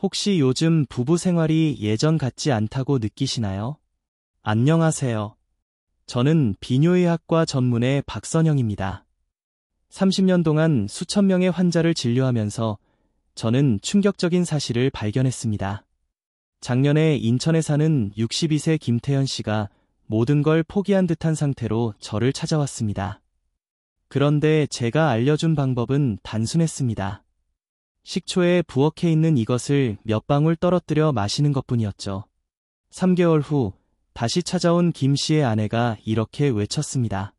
혹시 요즘 부부 생활이 예전 같지 않다고 느끼시나요? 안녕하세요. 저는 비뇨의학과 전문의 박선영입니다. 30년 동안 수천 명의 환자를 진료하면서 저는 충격적인 사실을 발견했습니다. 작년에 인천에 사는 62세 김태현 씨가 모든 걸 포기한 듯한 상태로 저를 찾아왔습니다. 그런데 제가 알려준 방법은 단순했습니다. 식초에 부엌에 있는 이것을 몇 방울 떨어뜨려 마시는 것뿐이었죠. 3개월 후 다시 찾아온 김 씨의 아내가 이렇게 외쳤습니다.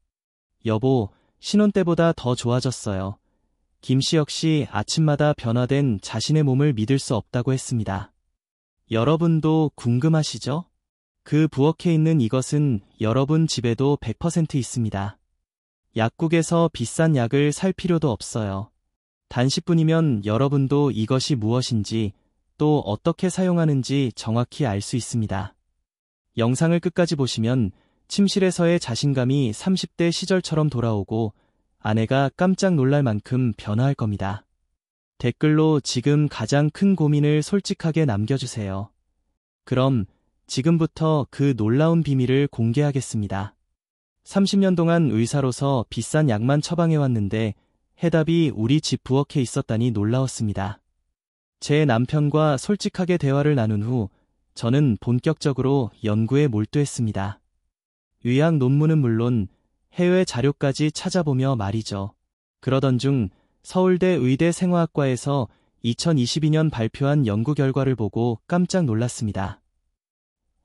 여보, 신혼 때보다 더 좋아졌어요. 김 씨 역시 아침마다 변화된 자신의 몸을 믿을 수 없다고 했습니다. 여러분도 궁금하시죠? 그 부엌에 있는 이것은 여러분 집에도 100% 있습니다. 약국에서 비싼 약을 살 필요도 없어요. 단 10분이면 여러분도 이것이 무엇인지 또 어떻게 사용하는지 정확히 알 수 있습니다. 영상을 끝까지 보시면 침실에서의 자신감이 30대 시절처럼 돌아오고 아내가 깜짝 놀랄 만큼 변화할 겁니다. 댓글로 지금 가장 큰 고민을 솔직하게 남겨주세요. 그럼 지금부터 그 놀라운 비밀을 공개하겠습니다. 30년 동안 의사로서 비싼 약만 처방해왔는데 해답이 우리 집 부엌에 있었다니 놀라웠습니다. 제 남편과 솔직하게 대화를 나눈 후 저는 본격적으로 연구에 몰두했습니다. 의학 논문은 물론 해외 자료까지 찾아보며 말이죠. 그러던 중 서울대 의대 생화학과에서 2022년 발표한 연구 결과를 보고 깜짝 놀랐습니다.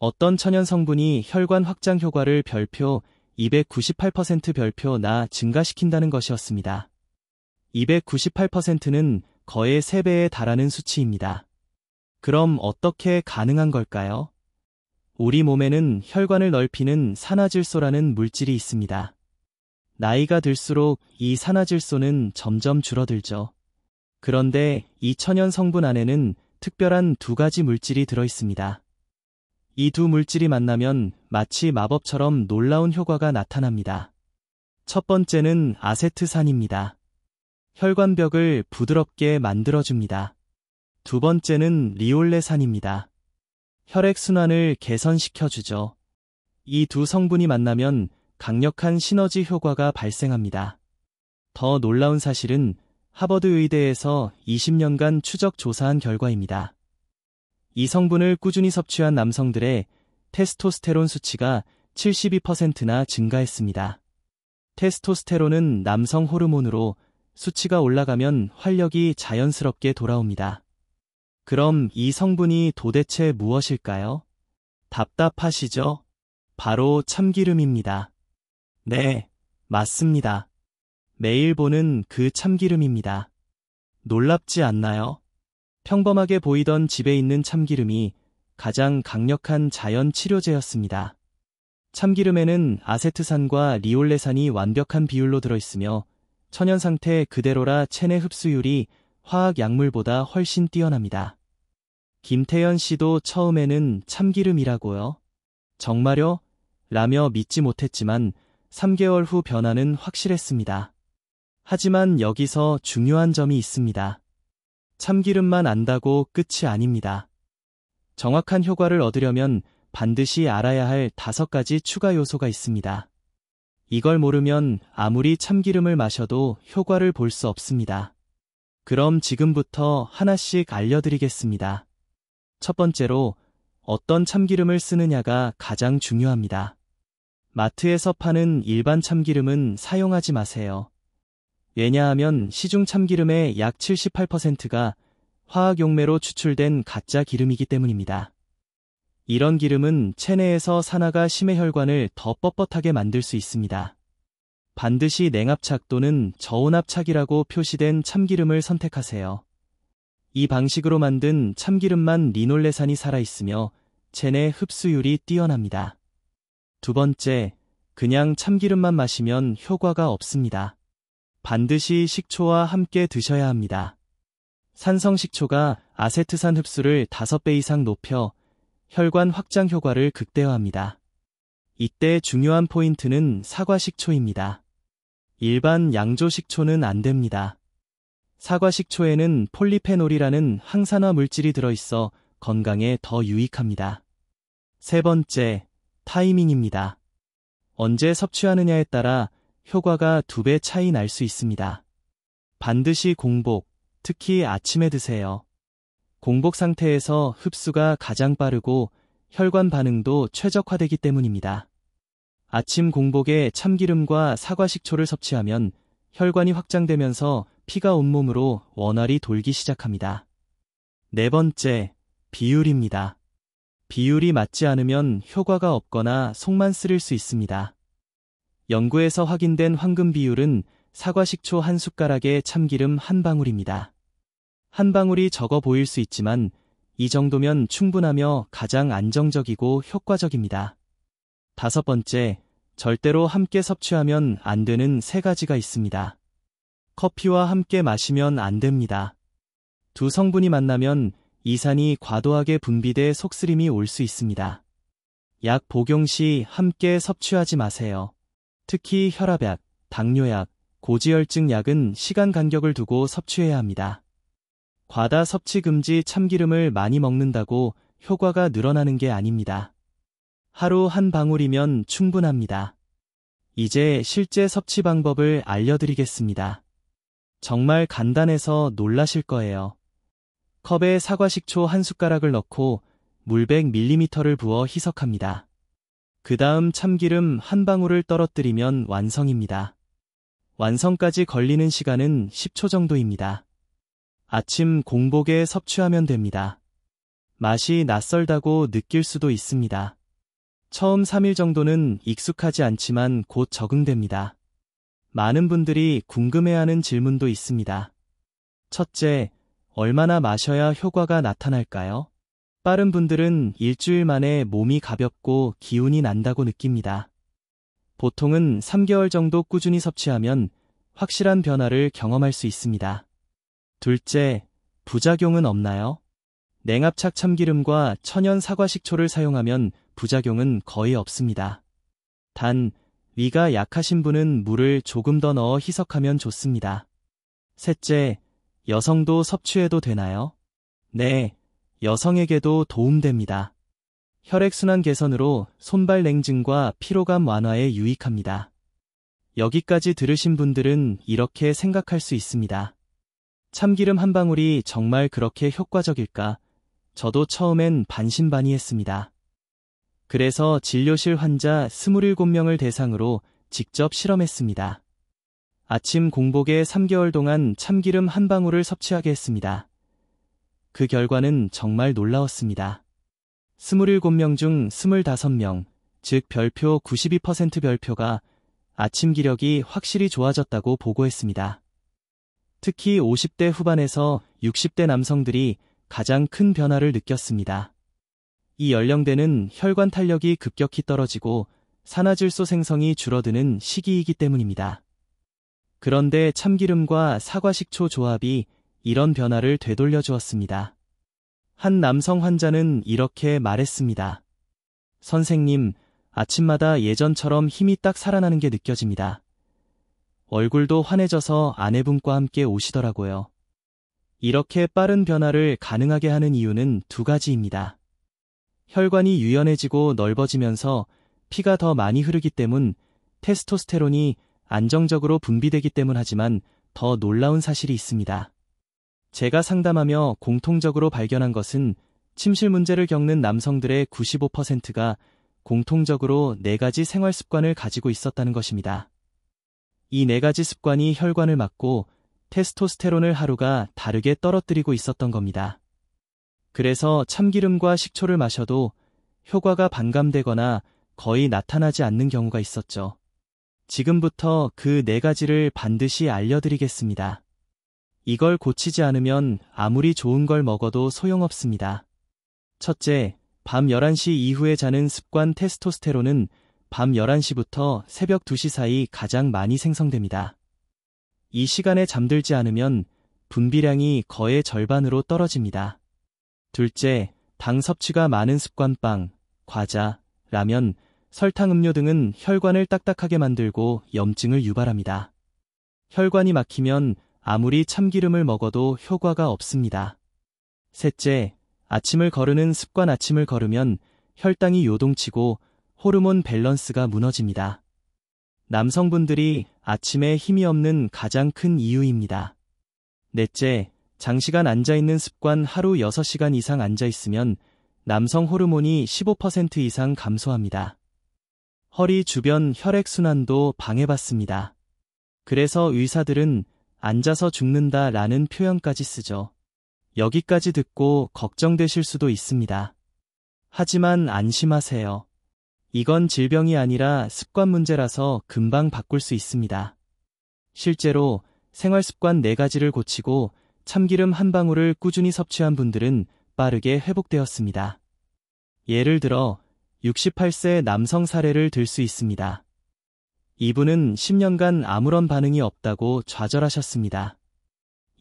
어떤 천연 성분이 혈관 확장 효과를 별표 298% 별표 나 증가시킨다는 것이었습니다. 298%는 거의 3배에 달하는 수치입니다. 그럼 어떻게 가능한 걸까요? 우리 몸에는 혈관을 넓히는 산화질소라는 물질이 있습니다. 나이가 들수록 이 산화질소는 점점 줄어들죠. 그런데 이 천연 성분 안에는 특별한 2가지 물질이 들어있습니다. 이 두 물질이 만나면 마치 마법처럼 놀라운 효과가 나타납니다. 첫 번째는 아세트산입니다. 혈관벽을 부드럽게 만들어줍니다. 두 번째는 리올레산입니다. 혈액순환을 개선시켜주죠. 이 두 성분이 만나면 강력한 시너지 효과가 발생합니다. 더 놀라운 사실은 하버드 의대에서 20년간 추적 조사한 결과입니다. 이 성분을 꾸준히 섭취한 남성들의 테스토스테론 수치가 72%나 증가했습니다. 테스토스테론은 남성 호르몬으로 수치가 올라가면 활력이 자연스럽게 돌아옵니다. 그럼 이 성분이 도대체 무엇일까요? 답답하시죠? 바로 참기름입니다. 네, 맞습니다. 매일 보는 그 참기름입니다. 놀랍지 않나요? 평범하게 보이던 집에 있는 참기름이 가장 강력한 자연 치료제였습니다. 참기름에는 아세트산과 리올레산이 완벽한 비율로 들어있으며 천연 상태 그대로라 체내 흡수율이 화학 약물보다 훨씬 뛰어납니다. 김태현 씨도 처음에는 참기름이라고요? 정말요? 라며 믿지 못했지만 3개월 후 변화는 확실했습니다. 하지만 여기서 중요한 점이 있습니다. 참기름만 안다고 끝이 아닙니다. 정확한 효과를 얻으려면 반드시 알아야 할 5가지 추가 요소가 있습니다. 이걸 모르면 아무리 참기름을 마셔도 효과를 볼 수 없습니다. 그럼 지금부터 하나씩 알려드리겠습니다. 첫 번째로 어떤 참기름을 쓰느냐가 가장 중요합니다. 마트에서 파는 일반 참기름은 사용하지 마세요. 왜냐하면 시중 참기름의 약 78%가 화학용매로 추출된 가짜 기름이기 때문입니다. 이런 기름은 체내에서 산화가 심해 혈관을 더 뻣뻣하게 만들 수 있습니다. 반드시 냉압착 또는 저온압착이라고 표시된 참기름을 선택하세요. 이 방식으로 만든 참기름만 리놀레산이 살아있으며 체내 흡수율이 뛰어납니다. 두 번째, 그냥 참기름만 마시면 효과가 없습니다. 반드시 식초와 함께 드셔야 합니다. 산성식초가 아세트산 흡수를 5배 이상 높여 혈관 확장 효과를 극대화합니다. 이때 중요한 포인트는 사과식초입니다. 일반 양조식초는 안 됩니다. 사과 식초에는 폴리페놀이라는 항산화 물질이 들어있어 건강에 더 유익합니다. 세 번째, 타이밍입니다. 언제 섭취하느냐에 따라 효과가 2배 차이 날 수 있습니다. 반드시 공복, 특히 아침에 드세요. 공복 상태에서 흡수가 가장 빠르고 혈관 반응도 최적화되기 때문입니다. 아침 공복에 참기름과 사과 식초를 섭취하면 혈관이 확장되면서 피가 온몸으로 원활히 돌기 시작합니다. 네 번째, 비율입니다. 비율이 맞지 않으면 효과가 없거나 속만 쓰릴 수 있습니다. 연구에서 확인된 황금 비율은 사과 식초 1숟가락에 참기름 1방울입니다. 한 방울이 적어 보일 수 있지만 이 정도면 충분하며 가장 안정적이고 효과적입니다. 다섯 번째, 절대로 함께 섭취하면 안 되는 3가지가 있습니다. 커피와 함께 마시면 안 됩니다. 두 성분이 만나면 이산이 과도하게 분비돼 속쓰림이 올 수 있습니다. 약 복용 시 함께 섭취하지 마세요. 특히 혈압약, 당뇨약, 고지혈증 약은 시간 간격을 두고 섭취해야 합니다. 과다 섭취 금지 참기름을 많이 먹는다고 효과가 늘어나는 게 아닙니다. 하루 1방울이면 충분합니다. 이제 실제 섭취 방법을 알려드리겠습니다. 정말 간단해서 놀라실 거예요. 컵에 사과 식초 1숟가락을 넣고 물 100ml를 부어 희석합니다. 그 다음 참기름 1방울을 떨어뜨리면 완성입니다. 완성까지 걸리는 시간은 10초 정도입니다. 아침 공복에 섭취하면 됩니다. 맛이 낯설다고 느낄 수도 있습니다. 처음 3일 정도는 익숙하지 않지만 곧 적응됩니다. 많은 분들이 궁금해하는 질문도 있습니다. 첫째, 얼마나 마셔야 효과가 나타날까요? 빠른 분들은 일주일 만에 몸이 가볍고 기운이 난다고 느낍니다. 보통은 3개월 정도 꾸준히 섭취하면 확실한 변화를 경험할 수 있습니다. 둘째, 부작용은 없나요? 냉압착 참기름과 천연 사과 식초를 사용하면 부작용은 거의 없습니다. 단, 위가 약하신 분은 물을 조금 더 넣어 희석하면 좋습니다. 셋째, 여성도 섭취해도 되나요? 네, 여성에게도 도움됩니다. 혈액순환 개선으로 손발 냉증과 피로감 완화에 유익합니다. 여기까지 들으신 분들은 이렇게 생각할 수 있습니다. 참기름 1방울이 정말 그렇게 효과적일까? 저도 처음엔 반신반의했습니다. 그래서 진료실 환자 27명을 대상으로 직접 실험했습니다. 아침 공복에 3개월 동안 참기름 1방울을 섭취하게 했습니다. 그 결과는 정말 놀라웠습니다. 27명 중 25명, 즉 별표 92% 별표가 아침 기력이 확실히 좋아졌다고 보고했습니다. 특히 50대 후반에서 60대 남성들이 가장 큰 변화를 느꼈습니다. 이 연령대는 혈관 탄력이 급격히 떨어지고 산화질소 생성이 줄어드는 시기이기 때문입니다. 그런데 참기름과 사과 식초 조합이 이런 변화를 되돌려 주었습니다. 한 남성 환자는 이렇게 말했습니다. 선생님, 아침마다 예전처럼 힘이 딱 살아나는 게 느껴집니다. 얼굴도 환해져서 아내분과 함께 오시더라고요. 이렇게 빠른 변화를 가능하게 하는 이유는 2가지입니다. 혈관이 유연해지고 넓어지면서 피가 더 많이 흐르기 때문 테스토스테론이 안정적으로 분비되기 때문 하지만 더 놀라운 사실이 있습니다. 제가 상담하며 공통적으로 발견한 것은 침실 문제를 겪는 남성들의 95%가 공통적으로 4가지 생활 습관을 가지고 있었다는 것입니다. 이 4가지 습관이 혈관을 막고 테스토스테론을 하루가 다르게 떨어뜨리고 있었던 겁니다. 그래서 참기름과 식초를 마셔도 효과가 반감되거나 거의 나타나지 않는 경우가 있었죠. 지금부터 그 4가지를 반드시 알려드리겠습니다. 이걸 고치지 않으면 아무리 좋은 걸 먹어도 소용없습니다. 첫째, 밤 11시 이후에 자는 습관. 테스토스테론은 밤 11시부터 새벽 2시 사이 가장 많이 생성됩니다. 이 시간에 잠들지 않으면 분비량이 거의 절반으로 떨어집니다. 둘째, 당 섭취가 많은 습관. 빵, 과자, 라면, 설탕 음료 등은 혈관을 딱딱하게 만들고 염증을 유발합니다. 혈관이 막히면 아무리 참기름을 먹어도 효과가 없습니다. 셋째, 아침을 거르는 습관. 아침을 거르면 혈당이 요동치고 호르몬 밸런스가 무너집니다. 남성분들이 아침에 힘이 없는 가장 큰 이유입니다. 넷째, 장시간 앉아있는 습관. 하루 6시간 이상 앉아있으면 남성 호르몬이 15% 이상 감소합니다. 허리 주변 혈액순환도 방해받습니다. 그래서 의사들은 앉아서 죽는다 라는 표현까지 쓰죠. 여기까지 듣고 걱정되실 수도 있습니다. 하지만 안심하세요. 이건 질병이 아니라 습관 문제라서 금방 바꿀 수 있습니다. 실제로 생활습관 4가지를 고치고 참기름 한 방울을 꾸준히 섭취한 분들은 빠르게 회복되었습니다. 예를 들어 68세 남성 사례를 들 수 있습니다. 이분은 10년간 아무런 반응이 없다고 좌절하셨습니다.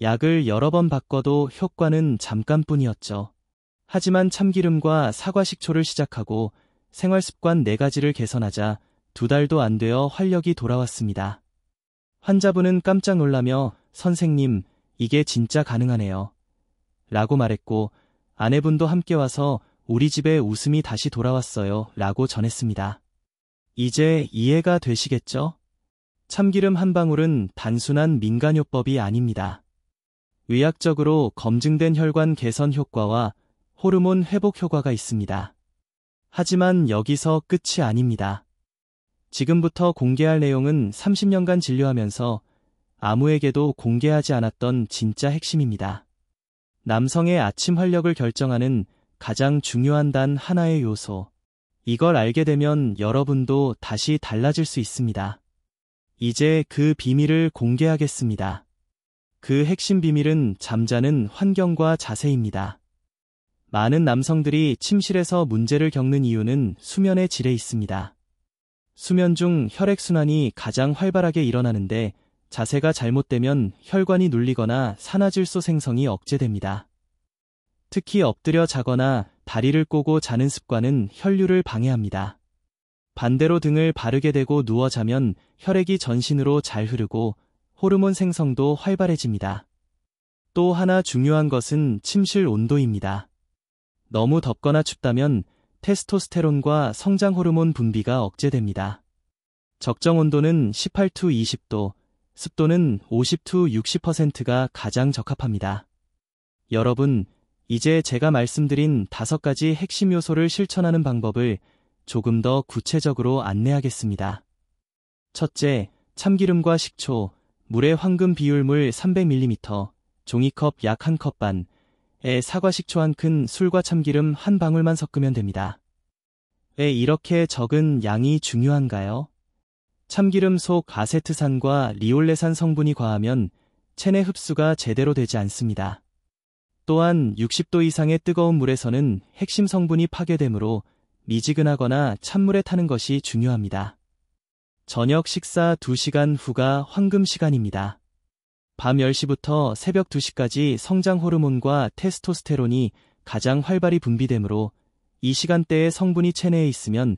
약을 여러 번 바꿔도 효과는 잠깐뿐이었죠. 하지만 참기름과 사과식초를 시작하고 생활습관 4가지를 개선하자 2달도 안 되어 활력이 돌아왔습니다. 환자분은 깜짝 놀라며 선생님, 이게 진짜 가능하네요. 라고 말했고 아내분도 함께 와서 우리 집에 웃음이 다시 돌아왔어요. 라고 전했습니다. 이제 이해가 되시겠죠? 참기름 한 방울은 단순한 민간요법이 아닙니다. 의학적으로 검증된 혈관 개선 효과와 호르몬 회복 효과가 있습니다. 하지만 여기서 끝이 아닙니다. 지금부터 공개할 내용은 30년간 진료하면서 아무에게도 공개하지 않았던 진짜 핵심입니다. 남성의 아침 활력을 결정하는 가장 중요한 단 하나의 요소. 이걸 알게 되면 여러분도 다시 달라질 수 있습니다. 이제 그 비밀을 공개하겠습니다. 그 핵심 비밀은 잠자는 환경과 자세입니다. 많은 남성들이 침실에서 문제를 겪는 이유는 수면의 질에 있습니다. 수면 중 혈액순환이 가장 활발하게 일어나는데 자세가 잘못되면 혈관이 눌리거나 산화질소 생성이 억제됩니다. 특히 엎드려 자거나 다리를 꼬고 자는 습관은 혈류를 방해합니다. 반대로 등을 바르게 대고 누워 자면 혈액이 전신으로 잘 흐르고 호르몬 생성도 활발해집니다. 또 하나 중요한 것은 침실 온도입니다. 너무 덥거나 춥다면 테스토스테론과 성장 호르몬 분비가 억제됩니다. 적정 온도는 18-20도, 습도는 50-60%가 가장 적합합니다. 여러분, 이제 제가 말씀드린 5가지 핵심 요소를 실천하는 방법을 조금 더 구체적으로 안내하겠습니다. 첫째, 참기름과 식초, 물의 황금 비율물 300ml, 종이컵 약 1컵 반에 사과식초 1큰, 술과 참기름 1방울만 섞으면 됩니다. 왜 이렇게 적은 양이 중요한가요? 참기름 속 아세트산과 리올레산 성분이 과하면 체내 흡수가 제대로 되지 않습니다. 또한 60도 이상의 뜨거운 물에서는 핵심 성분이 파괴되므로 미지근하거나 찬물에 타는 것이 중요합니다. 저녁 식사 2시간 후가 황금 시간입니다. 밤 10시부터 새벽 2시까지 성장 호르몬과 테스토스테론이 가장 활발히 분비되므로 이 시간대에 성분이 체내에 있으면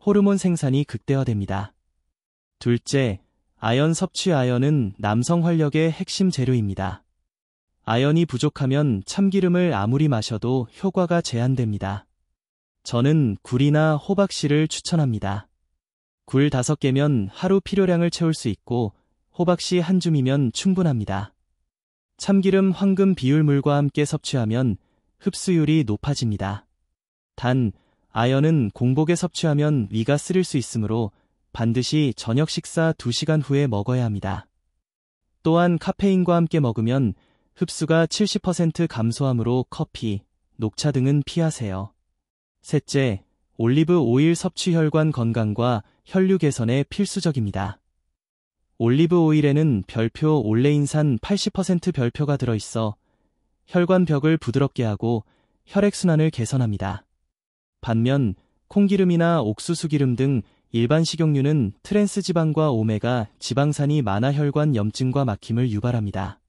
호르몬 생산이 극대화됩니다. 둘째, 아연 섭취. 아연은 남성 활력의 핵심 재료입니다. 아연이 부족하면 참기름을 아무리 마셔도 효과가 제한됩니다. 저는 굴이나 호박씨를 추천합니다. 굴 5개면 하루 필요량을 채울 수 있고 호박씨 한 줌이면 충분합니다. 참기름 황금 비율물과 함께 섭취하면 흡수율이 높아집니다. 단, 아연은 공복에 섭취하면 위가 쓰릴 수 있으므로 반드시 저녁 식사 2시간 후에 먹어야 합니다. 또한 카페인과 함께 먹으면 흡수가 70% 감소하므로 커피, 녹차 등은 피하세요. 셋째, 올리브 오일 섭취. 혈관 건강과 혈류 개선에 필수적입니다. 올리브 오일에는 별표 올레인산 80% 별표가 들어있어 혈관 벽을 부드럽게 하고 혈액순환을 개선합니다. 반면 콩기름이나 옥수수 기름 등 일반 식용유는 트랜스 지방과 오메가 지방산이 많아 혈관 염증과 막힘을 유발합니다.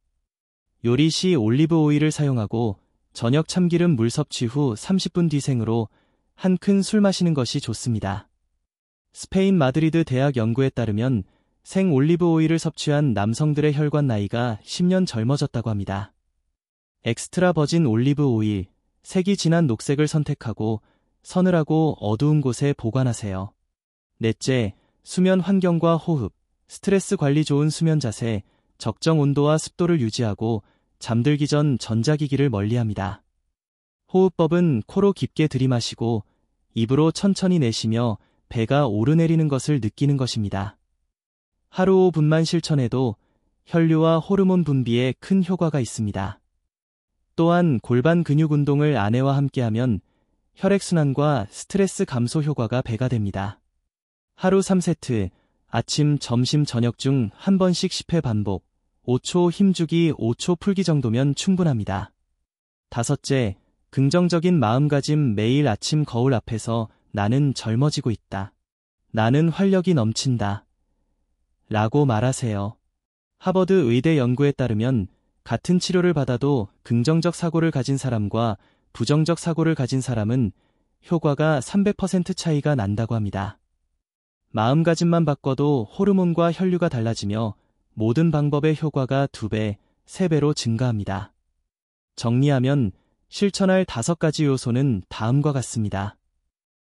요리 시 올리브 오일을 사용하고 저녁 참기름 물 섭취 후 30분 뒤 생으로 한 큰 술 마시는 것이 좋습니다. 스페인 마드리드 대학 연구에 따르면 생 올리브 오일을 섭취한 남성들의 혈관 나이가 10년 젊어졌다고 합니다. 엑스트라 버진 올리브 오일, 색이 진한 녹색을 선택하고 서늘하고 어두운 곳에 보관하세요. 넷째, 수면 환경과 호흡, 스트레스 관리 좋은 수면 자세, 적정 온도와 습도를 유지하고 잠들기 전 전자기기를 멀리합니다. 호흡법은 코로 깊게 들이마시고 입으로 천천히 내쉬며 배가 오르내리는 것을 느끼는 것입니다. 하루 5분만 실천해도 혈류와 호르몬 분비에 큰 효과가 있습니다. 또한 골반 근육 운동을 아내와 함께하면 혈액순환과 스트레스 감소 효과가 배가 됩니다. 하루 3세트, 아침, 점심, 저녁 중 한 번씩 10회 반복, 5초 힘주기, 5초 풀기 정도면 충분합니다. 다섯째, 긍정적인 마음가짐. 매일 아침 거울 앞에서 나는 젊어지고 있다. 나는 활력이 넘친다. 라고 말하세요. 하버드 의대 연구에 따르면 같은 치료를 받아도 긍정적 사고를 가진 사람과 부정적 사고를 가진 사람은 효과가 300% 차이가 난다고 합니다. 마음가짐만 바꿔도 호르몬과 혈류가 달라지며 모든 방법의 효과가 2배, 3배로 증가합니다. 정리하면 실천할 5가지 요소는 다음과 같습니다.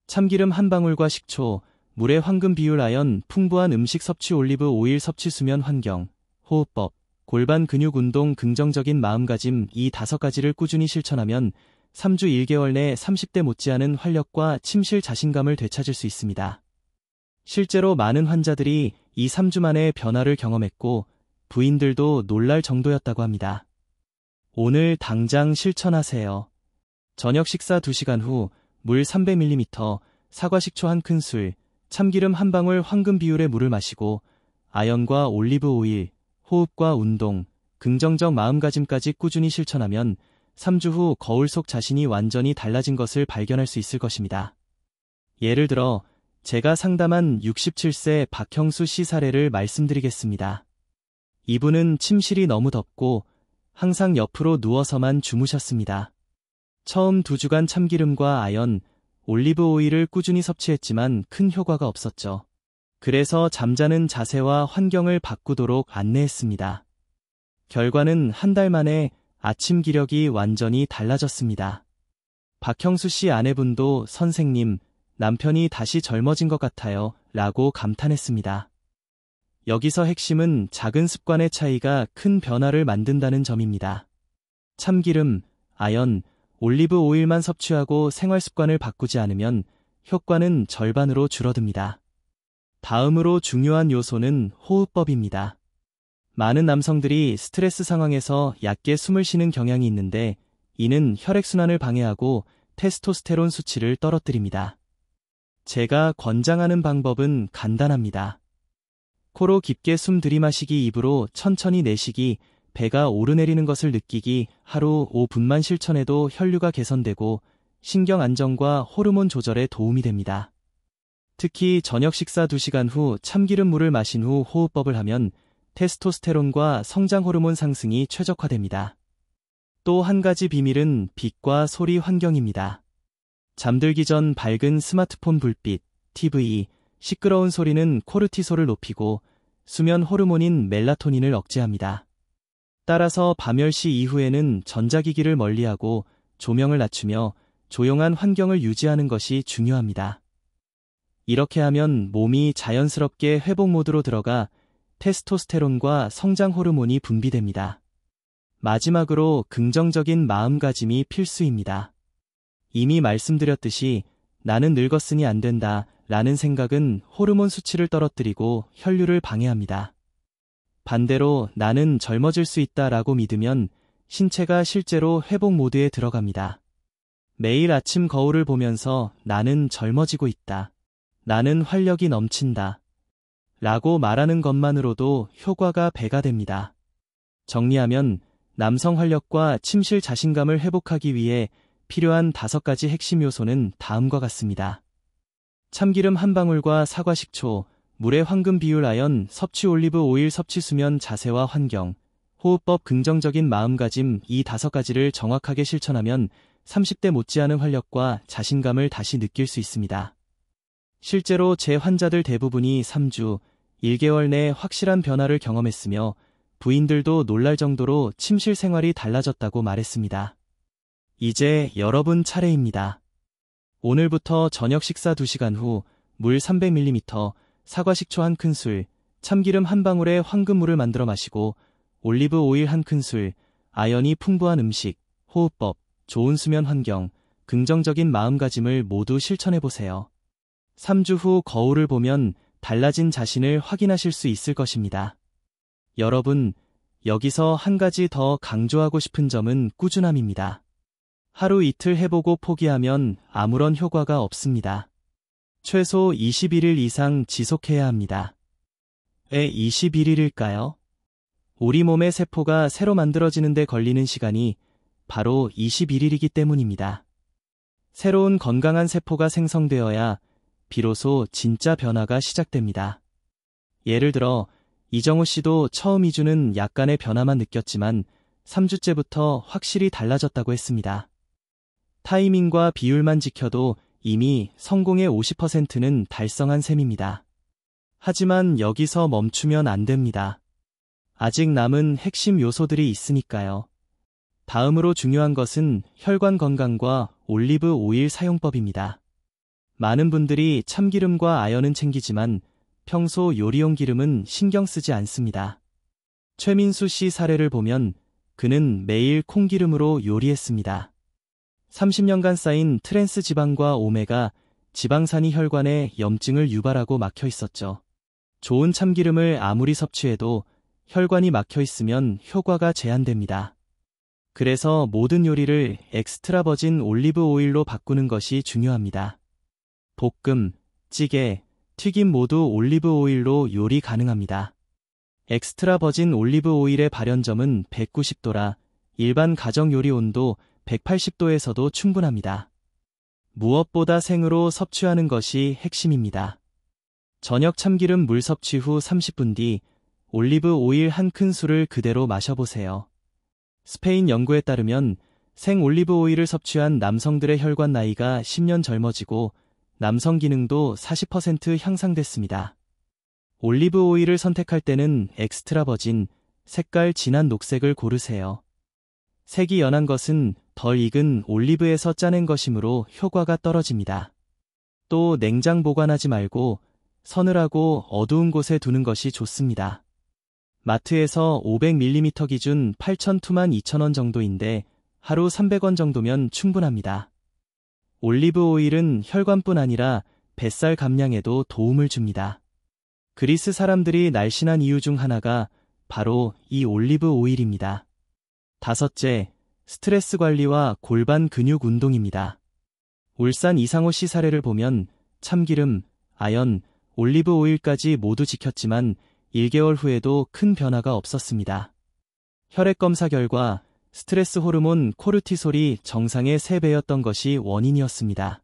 참기름 한 방울과 식초, 물의 황금 비율, 아연, 풍부한 음식 섭취, 올리브 오일 섭취, 수면 환경, 호흡법, 골반 근육 운동, 긍정적인 마음가짐. 이 5가지를 꾸준히 실천하면 3주 1개월 내 30대 못지않은 활력과 침실 자신감을 되찾을 수 있습니다. 실제로 많은 환자들이 2-3주 만에 변화를 경험했고 부인들도 놀랄 정도였다고 합니다. 오늘 당장 실천하세요. 저녁 식사 2시간 후 물 300ml, 사과식초 1큰술, 참기름 한 방울, 황금 비율의 물을 마시고 아연과 올리브 오일, 호흡과 운동, 긍정적 마음가짐까지 꾸준히 실천하면 3주 후 거울 속 자신이 완전히 달라진 것을 발견할 수 있을 것입니다. 예를 들어 제가 상담한 67세 박형수 씨 사례를 말씀드리겠습니다. 이분은 침실이 너무 덥고 항상 옆으로 누워서만 주무셨습니다. 처음 2주간 참기름과 아연, 올리브 오일을 꾸준히 섭취했지만 큰 효과가 없었죠. 그래서 잠자는 자세와 환경을 바꾸도록 안내했습니다. 결과는 한 달 만에 아침 기력이 완전히 달라졌습니다. 박형수 씨 아내분도 선생님, 남편이 다시 젊어진 것 같아요 라고 감탄했습니다. 여기서 핵심은 작은 습관의 차이가 큰 변화를 만든다는 점입니다. 참기름, 아연, 올리브 오일만 섭취하고 생활 습관을 바꾸지 않으면 효과는 절반으로 줄어듭니다. 다음으로 중요한 요소는 호흡법입니다. 많은 남성들이 스트레스 상황에서 얕게 숨을 쉬는 경향이 있는데 이는 혈액순환을 방해하고 테스토스테론 수치를 떨어뜨립니다. 제가 권장하는 방법은 간단합니다. 코로 깊게 숨 들이마시기, 입으로 천천히 내쉬기, 배가 오르내리는 것을 느끼기. 하루 5분만 실천해도 혈류가 개선되고 신경 안정과 호르몬 조절에 도움이 됩니다. 특히 저녁 식사 2시간 후 참기름 물을 마신 후 호흡법을 하면 테스토스테론과 성장 호르몬 상승이 최적화됩니다. 또 한 가지 비밀은 빛과 소리 환경입니다. 잠들기 전 밝은 스마트폰 불빛, TV, 시끄러운 소리는 코르티솔을 높이고 수면 호르몬인 멜라토닌을 억제합니다. 따라서 밤 10시 이후에는 전자기기를 멀리하고 조명을 낮추며 조용한 환경을 유지하는 것이 중요합니다. 이렇게 하면 몸이 자연스럽게 회복 모드로 들어가 테스토스테론과 성장 호르몬이 분비됩니다. 마지막으로 긍정적인 마음가짐이 필수입니다. 이미 말씀드렸듯이 나는 늙었으니 안 된다 라는 생각은 호르몬 수치를 떨어뜨리고 혈류를 방해합니다. 반대로 나는 젊어질 수 있다 라고 믿으면 신체가 실제로 회복 모드에 들어갑니다. 매일 아침 거울을 보면서 나는 젊어지고 있다. 나는 활력이 넘친다. 라고 말하는 것만으로도 효과가 배가 됩니다. 정리하면 남성 활력과 침실 자신감을 회복하기 위해 필요한 5가지 핵심 요소는 다음과 같습니다. 참기름 한 방울과 사과식초, 물의 황금 비율, 아연 섭취, 올리브 오일 섭취, 수면 자세와 환경, 호흡법, 긍정적인 마음가짐. 이 5가지를 정확하게 실천하면 30대 못지않은 활력과 자신감을 다시 느낄 수 있습니다. 실제로 제 환자들 대부분이 3주, 1개월 내 확실한 변화를 경험했으며 부인들도 놀랄 정도로 침실 생활이 달라졌다고 말했습니다. 이제 여러분 차례입니다. 오늘부터 저녁 식사 2시간 후 물 300ml, 사과 식초 1큰술, 참기름 1방울에 황금물을 만들어 마시고 올리브 오일 1큰술, 아연이 풍부한 음식, 호흡법, 좋은 수면 환경, 긍정적인 마음가짐을 모두 실천해보세요. 3주 후 거울을 보면 달라진 자신을 확인하실 수 있을 것입니다. 여러분, 여기서 한 가지 더 강조하고 싶은 점은 꾸준함입니다. 하루 이틀 해보고 포기하면 아무런 효과가 없습니다. 최소 21일 이상 지속해야 합니다. 왜 21일일까요? 우리 몸의 세포가 새로 만들어지는 데 걸리는 시간이 바로 21일이기 때문입니다. 새로운 건강한 세포가 생성되어야 비로소 진짜 변화가 시작됩니다. 예를 들어 이정우 씨도 처음 2주는 약간의 변화만 느꼈지만 3주째부터 확실히 달라졌다고 했습니다. 타이밍과 비율만 지켜도 이미 성공의 50%는 달성한 셈입니다. 하지만 여기서 멈추면 안 됩니다. 아직 남은 핵심 요소들이 있으니까요. 다음으로 중요한 것은 혈관 건강과 올리브 오일 사용법입니다. 많은 분들이 참기름과 아연은 챙기지만 평소 요리용 기름은 신경 쓰지 않습니다. 최민수 씨 사례를 보면 그는 매일 콩기름으로 요리했습니다. 30년간 쌓인 트랜스 지방과 오메가 지방산이 혈관에 염증을 유발하고 막혀 있었죠. 좋은 참기름을 아무리 섭취해도 혈관이 막혀 있으면 효과가 제한됩니다. 그래서 모든 요리를 엑스트라 버진 올리브 오일로 바꾸는 것이 중요합니다. 볶음, 찌개, 튀김 모두 올리브 오일로 요리 가능합니다. 엑스트라 버진 올리브 오일의 발연점은 190도라 일반 가정 요리 온도 180도에서도 충분합니다. 무엇보다 생으로 섭취하는 것이 핵심입니다. 저녁 참기름 물 섭취 후 30분 뒤 올리브 오일 1큰술을 그대로 마셔보세요. 스페인 연구에 따르면 생 올리브 오일을 섭취한 남성들의 혈관 나이가 10년 젊어지고 남성 기능도 40% 향상됐습니다. 올리브 오일을 선택할 때는 엑스트라 버진, 색깔 진한 녹색을 고르세요. 색이 연한 것은 덜 익은 올리브에서 짜낸 것이므로 효과가 떨어집니다. 또 냉장 보관하지 말고 서늘하고 어두운 곳에 두는 것이 좋습니다. 마트에서 500ml 기준 8,000-22,000원 정도인데 하루 300원 정도면 충분합니다. 올리브 오일은 혈관뿐 아니라 뱃살 감량에도 도움을 줍니다. 그리스 사람들이 날씬한 이유 중 하나가 바로 이 올리브 오일입니다. 5째, 스트레스 관리와 골반 근육 운동입니다. 울산 이상호 씨 사례를 보면 참기름, 아연, 올리브 오일까지 모두 지켰지만 1개월 후에도 큰 변화가 없었습니다. 혈액 검사 결과 스트레스 호르몬 코르티솔이 정상의 3배였던 것이 원인이었습니다.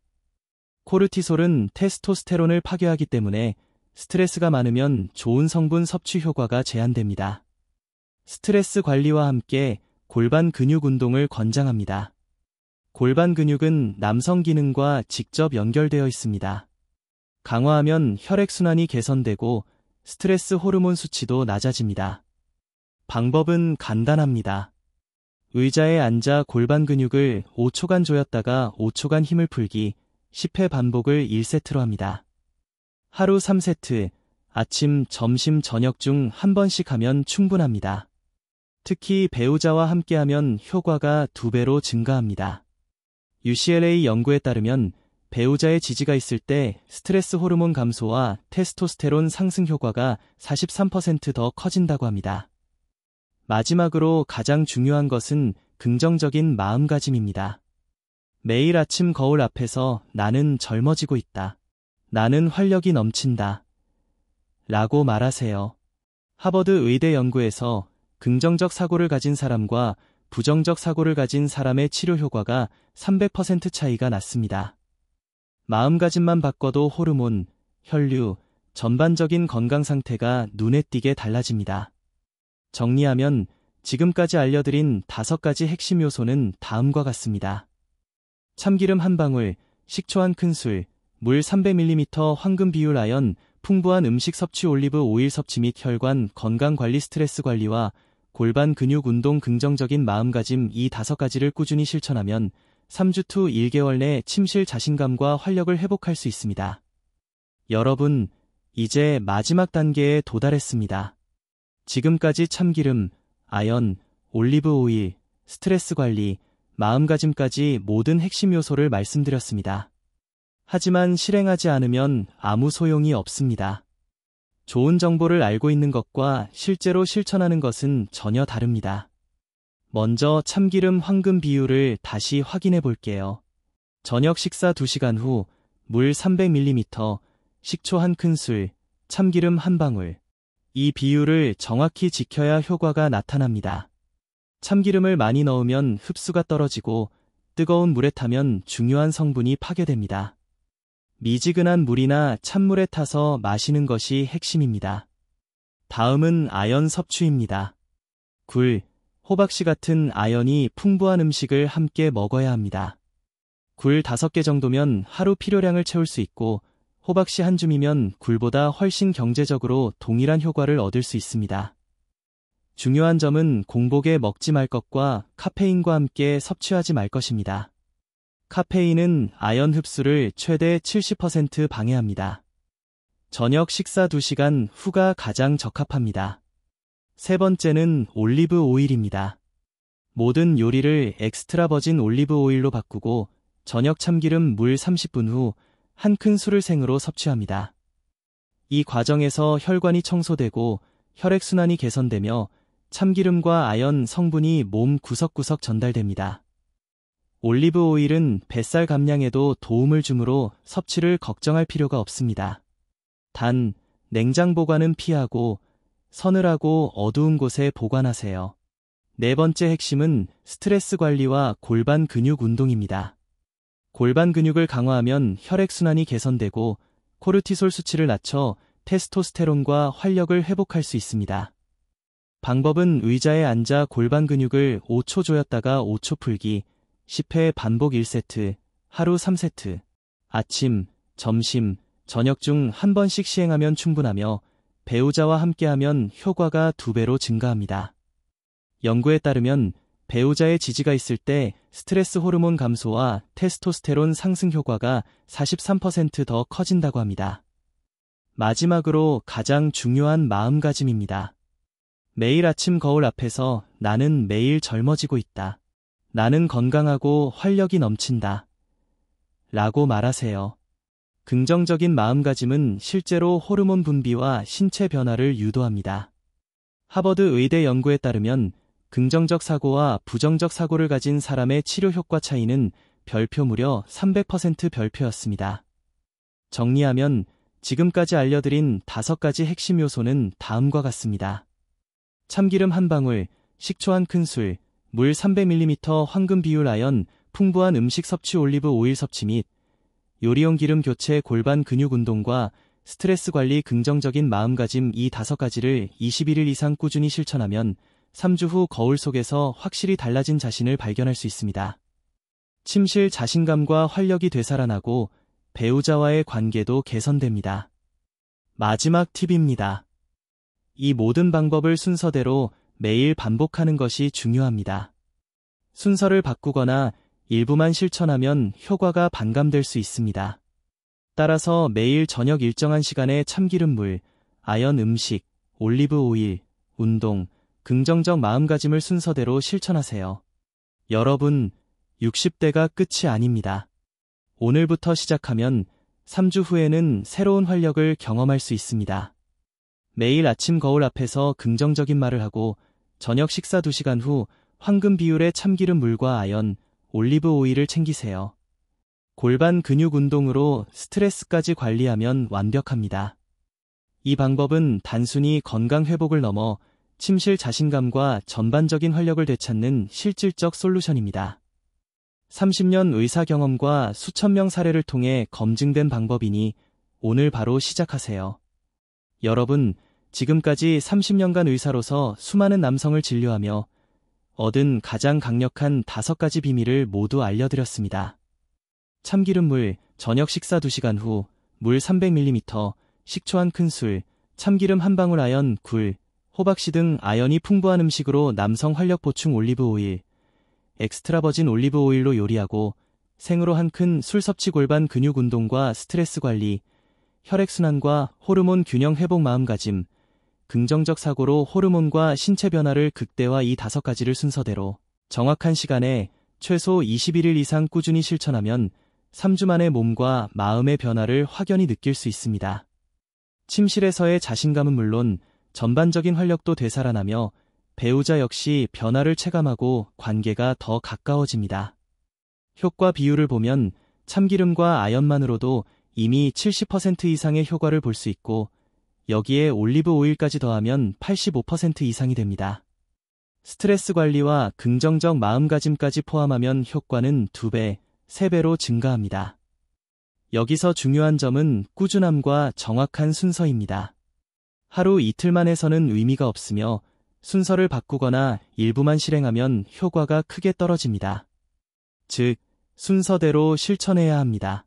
코르티솔은 테스토스테론을 파괴하기 때문에 스트레스가 많으면 좋은 성분 섭취 효과가 제한됩니다. 스트레스 관리와 함께 골반 근육 운동을 권장합니다. 골반 근육은 남성 기능과 직접 연결되어 있습니다. 강화하면 혈액순환이 개선되고 스트레스 호르몬 수치도 낮아집니다. 방법은 간단합니다. 의자에 앉아 골반 근육을 5초간 조였다가 5초간 힘을 풀기, 10회 반복을 1세트로 합니다. 하루 3세트, 아침, 점심, 저녁 중 한 번씩 하면 충분합니다. 특히 배우자와 함께하면 효과가 2배로 증가합니다. UCLA 연구에 따르면 배우자의 지지가 있을 때 스트레스 호르몬 감소와 테스토스테론 상승 효과가 43% 더 커진다고 합니다. 마지막으로 가장 중요한 것은 긍정적인 마음가짐입니다. 매일 아침 거울 앞에서 나는 젊어지고 있다. 나는 활력이 넘친다. 라고 말하세요. 하버드 의대 연구에서 긍정적 사고를 가진 사람과 부정적 사고를 가진 사람의 치료 효과가 300% 차이가 났습니다. 마음가짐만 바꿔도 호르몬, 혈류, 전반적인 건강 상태가 눈에 띄게 달라집니다. 정리하면 지금까지 알려드린 5가지 핵심 요소는 다음과 같습니다. 참기름 1방울, 식초 1큰술, 물 300ml 황금 비율 아연, 풍부한 음식 섭취, 올리브 오일 섭취 및 혈관 건강 관리, 스트레스 관리와 골반 근육 운동, 긍정적인 마음가짐, 이 5가지를 꾸준히 실천하면 3주 to 1개월 내 침실 자신감과 활력을 회복할 수 있습니다. 여러분, 이제 마지막 단계에 도달했습니다. 지금까지 참기름, 아연, 올리브 오일, 스트레스 관리, 마음가짐까지 모든 핵심 요소를 말씀드렸습니다. 하지만 실행하지 않으면 아무 소용이 없습니다. 좋은 정보를 알고 있는 것과 실제로 실천하는 것은 전혀 다릅니다. 먼저 참기름 황금 비율을 다시 확인해 볼게요. 저녁 식사 2시간 후 물 300ml, 식초 1큰술, 참기름 1방울. 이 비율을 정확히 지켜야 효과가 나타납니다. 참기름을 많이 넣으면 흡수가 떨어지고 뜨거운 물에 타면 중요한 성분이 파괴됩니다. 미지근한 물이나 찬물에 타서 마시는 것이 핵심입니다. 다음은 아연 섭취입니다. 굴, 호박씨 같은 아연이 풍부한 음식을 함께 먹어야 합니다. 굴 5개 정도면 하루 필요량을 채울 수 있고 호박씨 한 줌이면 굴보다 훨씬 경제적으로 동일한 효과를 얻을 수 있습니다. 중요한 점은 공복에 먹지 말 것과 카페인과 함께 섭취하지 말 것입니다. 카페인은 아연 흡수를 최대 70% 방해합니다. 저녁 식사 2시간 후가 가장 적합합니다. 세 번째는 올리브 오일입니다. 모든 요리를 엑스트라 버진 올리브 오일로 바꾸고 저녁 참기름 물 30분 후 1큰술을 생으로 섭취합니다. 이 과정에서 혈관이 청소되고 혈액순환이 개선되며 참기름과 아연 성분이 몸 구석구석 전달됩니다. 올리브 오일은 뱃살 감량에도 도움을 주므로 섭취를 걱정할 필요가 없습니다. 단, 냉장 보관은 피하고 서늘하고 어두운 곳에 보관하세요. 네 번째 핵심은 스트레스 관리와 골반 근육 운동입니다. 골반 근육을 강화하면 혈액순환이 개선되고 코르티솔 수치를 낮춰 테스토스테론과 활력을 회복할 수 있습니다. 방법은 의자에 앉아 골반 근육을 5초 조였다가 5초 풀기, 10회 반복 1세트, 하루 3세트, 아침, 점심, 저녁 중 한 번씩 시행하면 충분하며 배우자와 함께하면 효과가 2배로 증가합니다. 연구에 따르면 배우자의 지지가 있을 때 스트레스 호르몬 감소와 테스토스테론 상승 효과가 43% 더 커진다고 합니다. 마지막으로 가장 중요한 마음가짐입니다. 매일 아침 거울 앞에서 나는 매일 젊어지고 있다. 나는 건강하고 활력이 넘친다. 라고 말하세요. 긍정적인 마음가짐은 실제로 호르몬 분비와 신체 변화를 유도합니다. 하버드 의대 연구에 따르면 긍정적 사고와 부정적 사고를 가진 사람의 치료 효과 차이는 별표 무려 300% 별표였습니다. 정리하면 지금까지 알려드린 5가지 핵심 요소는 다음과 같습니다. 참기름 1방울, 식초 1큰술, 물 300ml 황금 비율 아연, 풍부한 음식 섭취 올리브 오일 섭취 및 요리용 기름 교체 골반 근육 운동과 스트레스 관리 긍정적인 마음가짐 이 5가지를 21일 이상 꾸준히 실천하면 3주 후 거울 속에서 확실히 달라진 자신을 발견할 수 있습니다. 침실 자신감과 활력이 되살아나고 배우자와의 관계도 개선됩니다. 마지막 팁입니다. 이 모든 방법을 순서대로 매일 반복하는 것이 중요합니다. 순서를 바꾸거나 일부만 실천하면 효과가 반감될 수 있습니다. 따라서 매일 저녁 일정한 시간에 참기름 물, 아연 음식, 올리브 오일, 운동, 긍정적 마음가짐을 순서대로 실천하세요. 여러분, 60대가 끝이 아닙니다. 오늘부터 시작하면 3주 후에는 새로운 활력을 경험할 수 있습니다. 매일 아침 거울 앞에서 긍정적인 말을 하고 저녁 식사 2시간 후 황금 비율의 참기름 물과 아연, 올리브 오일을 챙기세요. 골반 근육 운동으로 스트레스까지 관리하면 완벽합니다. 이 방법은 단순히 건강 회복을 넘어 침실 자신감과 전반적인 활력을 되찾는 실질적 솔루션입니다. 30년 의사 경험과 수천 명 사례를 통해 검증된 방법이니 오늘 바로 시작하세요. 여러분, 지금까지 30년간 의사로서 수많은 남성을 진료하며 얻은 가장 강력한 5가지 비밀을 모두 알려드렸습니다. 참기름 물, 저녁 식사 2시간 후, 물 300ml, 식초 한 큰술, 참기름 한 방울 아연, 굴, 호박씨 등 아연이 풍부한 음식으로 남성 활력 보충 올리브 오일, 엑스트라 버진 올리브 오일로 요리하고 생으로 한 큰 술 섭취 골반 근육 운동과 스트레스 관리, 혈액순환과 호르몬 균형 회복 마음가짐, 긍정적 사고로 호르몬과 신체 변화를 극대화 이 5가지를 순서대로 정확한 시간에 최소 21일 이상 꾸준히 실천하면 3주 만에 몸과 마음의 변화를 확연히 느낄 수 있습니다. 침실에서의 자신감은 물론 전반적인 활력도 되살아나며 배우자 역시 변화를 체감하고 관계가 더 가까워집니다. 효과 비율을 보면 참기름과 아연만으로도 이미 70% 이상의 효과를 볼 수 있고 여기에 올리브 오일까지 더하면 85% 이상이 됩니다. 스트레스 관리와 긍정적 마음가짐까지 포함하면 효과는 2배, 3배로 증가합니다. 여기서 중요한 점은 꾸준함과 정확한 순서입니다. 하루 이틀만 해서는 의미가 없으며 순서를 바꾸거나 일부만 실행하면 효과가 크게 떨어집니다. 즉, 순서대로 실천해야 합니다.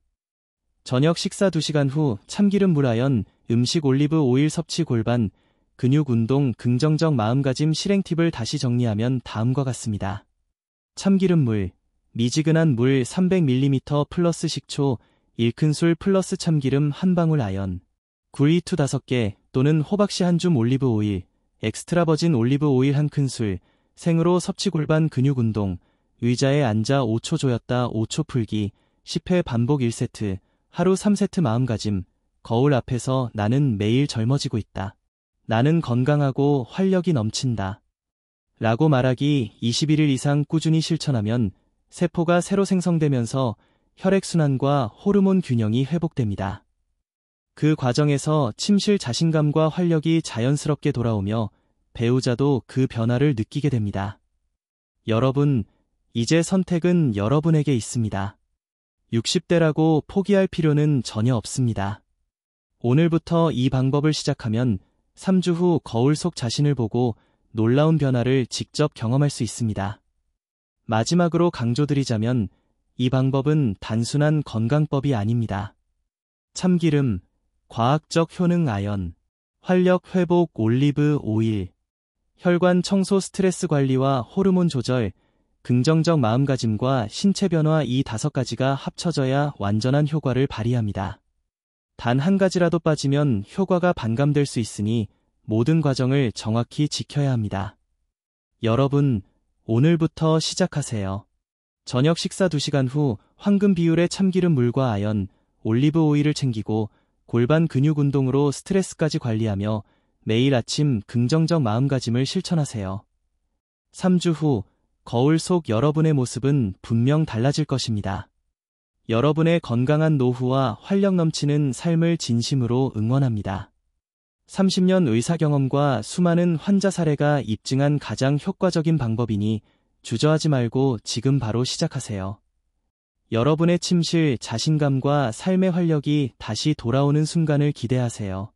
저녁 식사 2시간 후 참기름 물 아연, 음식 올리브 오일 섭취 골반, 근육 운동, 긍정적 마음가짐 실행 팁을 다시 정리하면 다음과 같습니다. 참기름 물, 미지근한 물 300ml 플러스 식초 1큰술 플러스 참기름 한 방울 아연, 굴2 5개 또는 호박씨 한 줌 올리브 오일, 엑스트라 버진 올리브 오일 한 큰술, 생으로 섭취 골반 근육 운동, 의자에 앉아 5초 조였다 5초 풀기, 10회 반복 1세트, 하루 3세트 마음가짐, 거울 앞에서 나는 매일 젊어지고 있다. 나는 건강하고 활력이 넘친다. 라고 말하기 21일 이상 꾸준히 실천하면 세포가 새로 생성되면서 혈액순환과 호르몬 균형이 회복됩니다. 그 과정에서 침실 자신감과 활력이 자연스럽게 돌아오며 배우자도 그 변화를 느끼게 됩니다. 여러분, 이제 선택은 여러분에게 있습니다. 60대라고 포기할 필요는 전혀 없습니다. 오늘부터 이 방법을 시작하면 3주 후 거울 속 자신을 보고 놀라운 변화를 직접 경험할 수 있습니다. 마지막으로 강조드리자면 이 방법은 단순한 건강법이 아닙니다. 참기름, 과학적 효능 아연, 활력 회복 올리브 오일, 혈관 청소 스트레스 관리와 호르몬 조절, 긍정적 마음가짐과 신체 변화 이 5가지가 합쳐져야 완전한 효과를 발휘합니다. 단 한 가지라도 빠지면 효과가 반감될 수 있으니 모든 과정을 정확히 지켜야 합니다. 여러분, 오늘부터 시작하세요. 저녁 식사 2시간 후 황금 비율의 참기름 물과 아연, 올리브 오일을 챙기고 골반 근육 운동으로 스트레스까지 관리하며 매일 아침 긍정적 마음가짐을 실천하세요. 3주 후 거울 속 여러분의 모습은 분명 달라질 것입니다. 여러분의 건강한 노후와 활력 넘치는 삶을 진심으로 응원합니다. 30년 의사 경험과 수많은 환자 사례가 입증한 가장 효과적인 방법이니 주저하지 말고 지금 바로 시작하세요. 여러분의 침실 자신감과 삶의 활력이 다시 돌아오는 순간을 기대하세요.